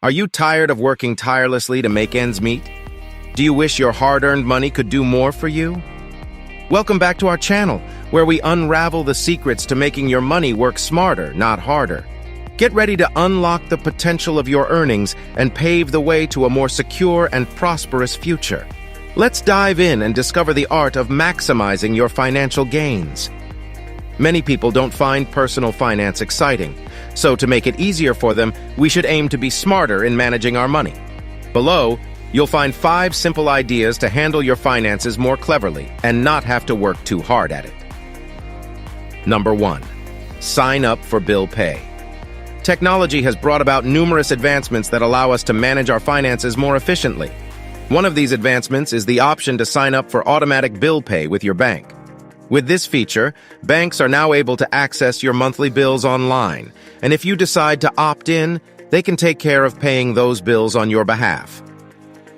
Are you tired of working tirelessly to make ends meet? Do you wish your hard-earned money could do more for you? Welcome back to our channel, where we unravel the secrets to making your money work smarter, not harder. Get ready to unlock the potential of your earnings and pave the way to a more secure and prosperous future. Let's dive in and discover the art of maximizing your financial gains. Many people don't find personal finance exciting, so to make it easier for them, we should aim to be smarter in managing our money. Below, you'll find 5 simple ideas to handle your finances more cleverly and not have to work too hard at it. Number 1. Sign up for bill pay. Technology has brought about numerous advancements that allow us to manage our finances more efficiently. One of these advancements is the option to sign up for automatic bill pay with your bank. With this feature, banks are now able to access your monthly bills online, and if you decide to opt in, they can take care of paying those bills on your behalf.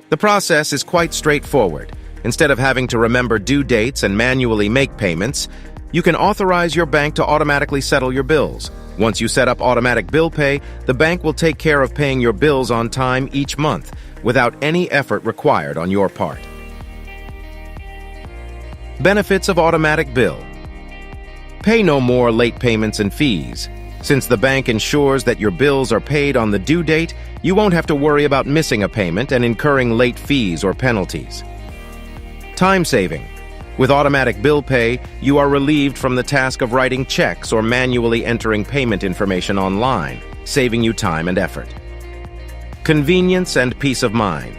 The process is quite straightforward. Instead of having to remember due dates and manually make payments, you can authorize your bank to automatically settle your bills. Once you set up automatic bill pay, the bank will take care of paying your bills on time each month, without any effort required on your part. Benefits of automatic bill. Pay no more late payments and fees. Since the bank ensures that your bills are paid on the due date, you won't have to worry about missing a payment and incurring late fees or penalties. Time saving. With automatic bill pay, you are relieved from the task of writing checks or manually entering payment information online, saving you time and effort. Convenience and peace of mind.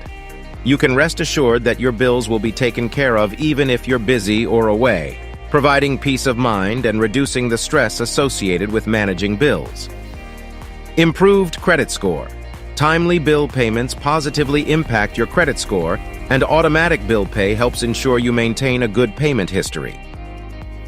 You can rest assured that your bills will be taken care of even if you're busy or away, providing peace of mind and reducing the stress associated with managing bills. Improved credit score. Timely bill payments positively impact your credit score, and automatic bill pay helps ensure you maintain a good payment history.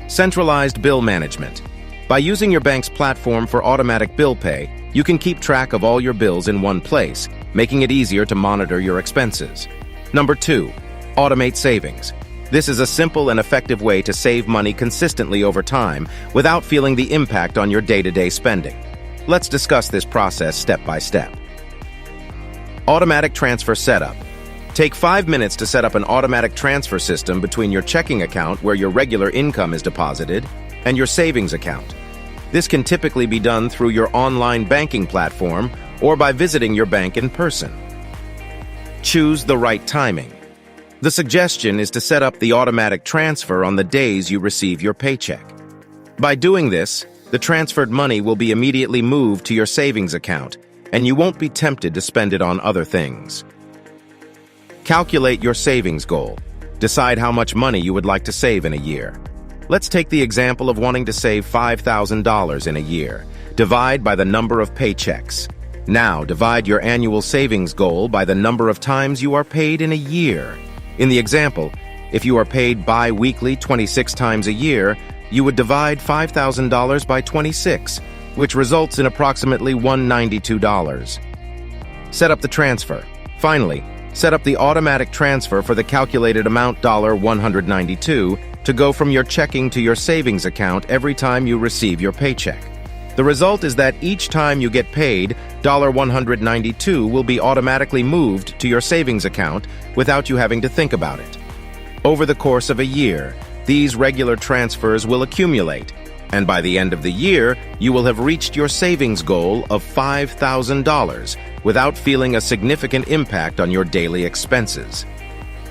Centralized bill management. By using your bank's platform for automatic bill pay, you can keep track of all your bills in one place, making it easier to monitor your expenses. Number 2. Automate savings. This is a simple and effective way to save money consistently over time without feeling the impact on your day-to-day spending. Let's discuss this process step by step. Automatic transfer setup. Take 5 minutes to set up an automatic transfer system between your checking account where your regular income is deposited and your savings account. This can typically be done through your online banking platform or by visiting your bank in person. Choose the right timing. The suggestion is to set up the automatic transfer on the days you receive your paycheck. By doing this, the transferred money will be immediately moved to your savings account, and you won't be tempted to spend it on other things. Calculate your savings goal. Decide how much money you would like to save in a year. Let's take the example of wanting to save $5,000 in a year. Divide by the number of paychecks. Now, divide your annual savings goal by the number of times you are paid in a year. In the example, if you are paid bi-weekly 26 times a year, you would divide $5,000 by 26, which results in approximately $192. Set up the transfer. Finally, set up the automatic transfer for the calculated amount $192 to go from your checking to your savings account every time you receive your paycheck. The result is that each time you get paid, $192 will be automatically moved to your savings account without you having to think about it. Over the course of a year, these regular transfers will accumulate, and by the end of the year, you will have reached your savings goal of $5,000 without feeling a significant impact on your daily expenses.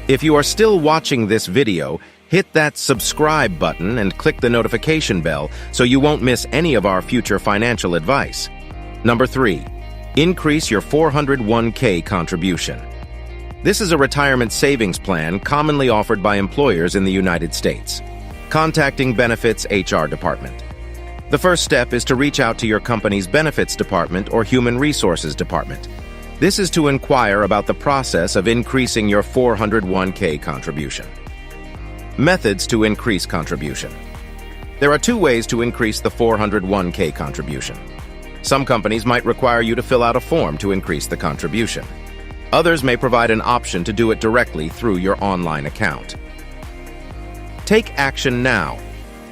If you are still watching this video, hit that subscribe button and click the notification bell so you won't miss any of our future financial advice. Number 3. Increase your 401k contribution. This is a retirement savings plan commonly offered by employers in the United States. Contacting Benefits HR Department. The first step is to reach out to your company's Benefits Department or Human Resources Department. This is to inquire about the process of increasing your 401k contribution. Methods to increase contribution. There are 2 ways to increase the 401k contribution. Some companies might require you to fill out a form to increase the contribution. Others may provide an option to do it directly through your online account. Take action now.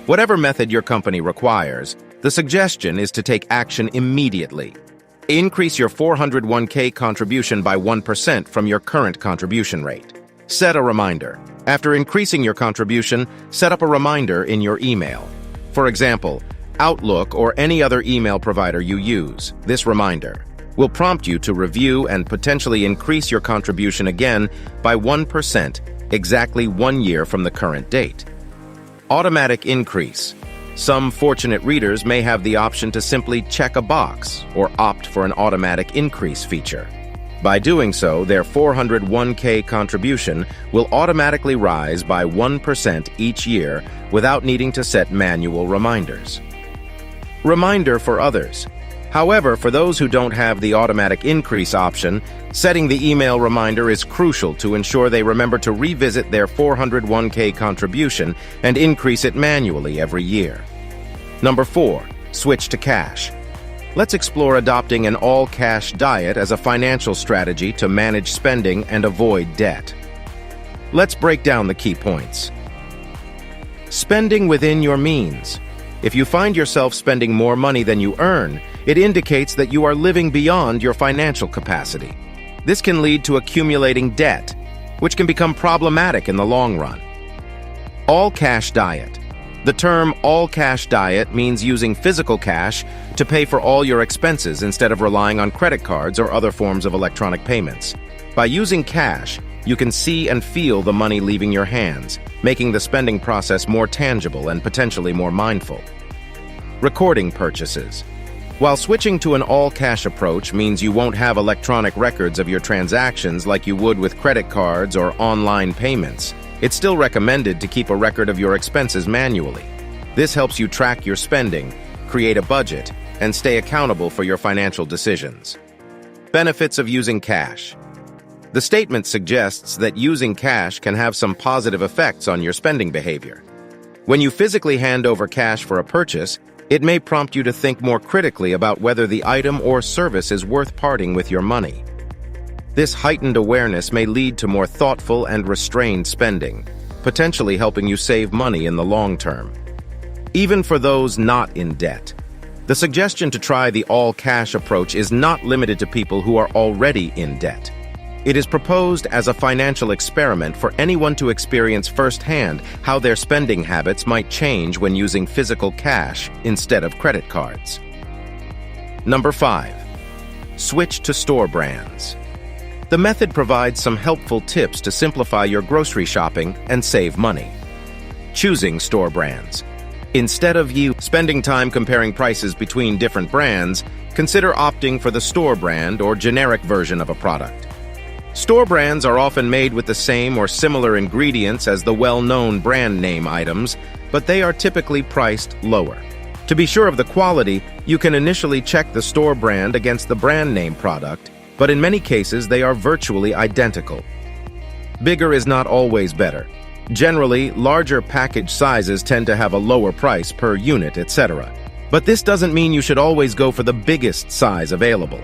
Whatever method your company requires, the suggestion is to take action immediately. Increase your 401k contribution by 1% from your current contribution rate. Set a reminder. After increasing your contribution, set up a reminder in your email. For example, Outlook or any other email provider you use. This reminder will prompt you to review and potentially increase your contribution again by 1% exactly 1 year from the current date. Automatic increase. Some fortunate readers may have the option to simply check a box or opt for an automatic increase feature. By doing so, their 401k contribution will automatically rise by 1% each year without needing to set manual reminders. Reminder for others. However, for those who don't have the automatic increase option, setting the email reminder is crucial to ensure they remember to revisit their 401k contribution and increase it manually every year. Number 4. Switch to cash. Let's explore adopting an all-cash diet as a financial strategy to manage spending and avoid debt. Let's break down the key points. Spending within your means. If you find yourself spending more money than you earn, it indicates that you are living beyond your financial capacity. This can lead to accumulating debt, which can become problematic in the long run. All-cash diet. The term all-cash diet means using physical cash to pay for all your expenses instead of relying on credit cards or other forms of electronic payments. By using cash, you can see and feel the money leaving your hands, making the spending process more tangible and potentially more mindful. Recording purchases. While switching to an all-cash approach means you won't have electronic records of your transactions like you would with credit cards or online payments, it's still recommended to keep a record of your expenses manually. This helps you track your spending, create a budget, and stay accountable for your financial decisions. Benefits of using cash. The statement suggests that using cash can have some positive effects on your spending behavior. When you physically hand over cash for a purchase, it may prompt you to think more critically about whether the item or service is worth parting with your money. This heightened awareness may lead to more thoughtful and restrained spending, potentially helping you save money in the long term. Even for those not in debt, the suggestion to try the all-cash approach is not limited to people who are already in debt. It is proposed as a financial experiment for anyone to experience firsthand how their spending habits might change when using physical cash instead of credit cards. Number 5. Switch to store brands. The method provides some helpful tips to simplify your grocery shopping and save money. Choosing store brands. Instead of you spending time comparing prices between different brands, consider opting for the store brand or generic version of a product. Store brands are often made with the same or similar ingredients as the well-known brand name items, but they are typically priced lower. To be sure of the quality, you can initially check the store brand against the brand name product, but in many cases they are virtually identical. Bigger is not always better. Generally, larger package sizes tend to have a lower price per unit, etc. But this doesn't mean you should always go for the biggest size available.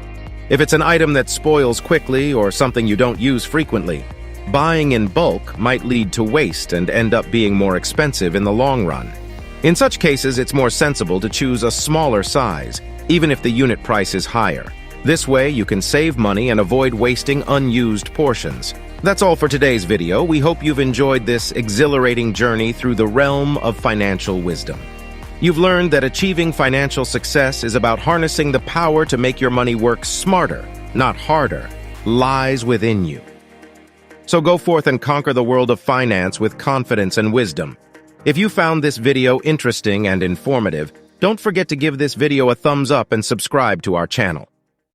If it's an item that spoils quickly or something you don't use frequently, buying in bulk might lead to waste and end up being more expensive in the long run. In such cases, it's more sensible to choose a smaller size, even if the unit price is higher. This way, you can save money and avoid wasting unused portions. That's all for today's video. We hope you've enjoyed this exhilarating journey through the realm of financial wisdom. You've learned that achieving financial success is about harnessing the power to make your money work smarter, not harder, lies within you. So go forth and conquer the world of finance with confidence and wisdom. If you found this video interesting and informative, don't forget to give this video a thumbs up and subscribe to our channel.